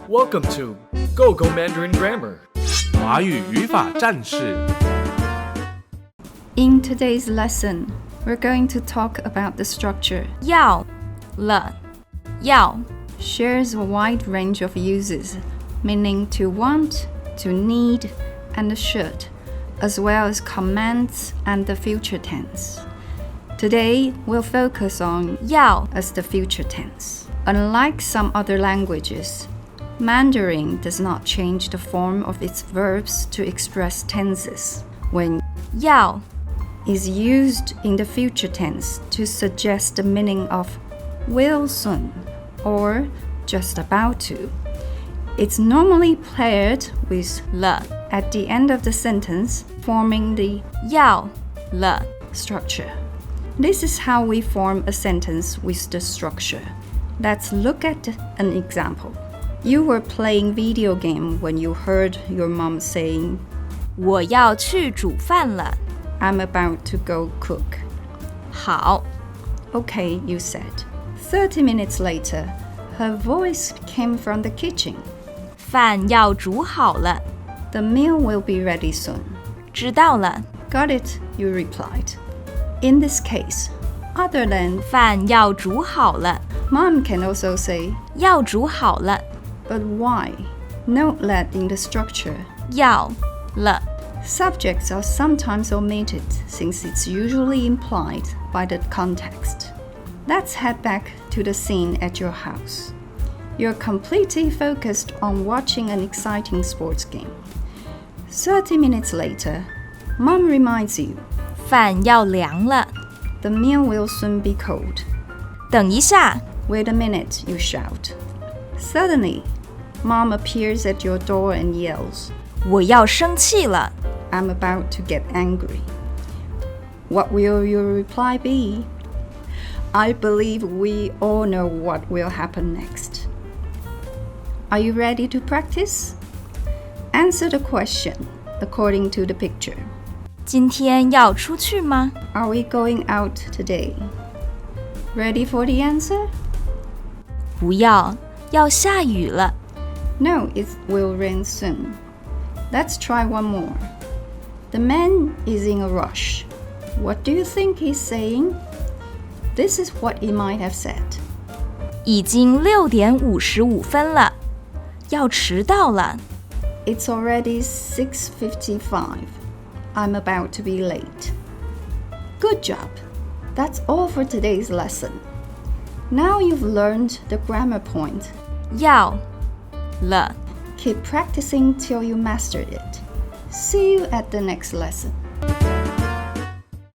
Welcome to Go Mandarin Grammar 华语语法战士。In today's lesson, we're going to talk about the structure. 要了要 Shares a wide range of uses, meaning to want, to need, and should, as well as commands and the future tense. Today, we'll focus on 要 as the future tense. Unlike some other languages, Mandarin does not change the form of its verbs to express tenses. When 要 is used in the future tense to suggest the meaning of will soon or just about to. It's normally paired with 了 at the end of the sentence, forming the 要了 structure. This is how we form a sentence with the structure. Let's look at an example. You were playing video game when you heard your mom saying, 我要去煮饭了 I'm about to go cook. 好 Okay, you said. 30 minutes later, her voice came from the kitchen. 饭要煮好了 The meal will be ready soon. 知道了 Got it, you replied. In this case, other than 饭要煮好了 mom can also say, 要煮好了 but why? Note that in the structure, 要了 subjects are sometimes omitted since it's usually implied by the context. Let's head back to the scene at your house. You're completely focused on watching an exciting sports game. 30 minutes later, Mom reminds you, 饭要凉了 the meal will soon be cold. 等一下 Wait a minute, you shout. Suddenly, Mom appears at your door and yells, 我要生气了 I'm about to get angry. What will your reply be? I believe we all know what will happen next. Are you ready to practice? Answer the question according to the picture. 今天要出去吗 Are we going out today? Ready for the answer? 不要要下雨了 No, it will rain soon. Let's try one more. The man is in a rush. What do you think he's saying? This is what he might have said. 已经6点55分了要迟到了 It's already 6:55. I'm about to be late. Good job. That's all for today's lesson. Now you've learned the grammar point. 要了 Keep practicing till you mastered it. See you at the next lesson.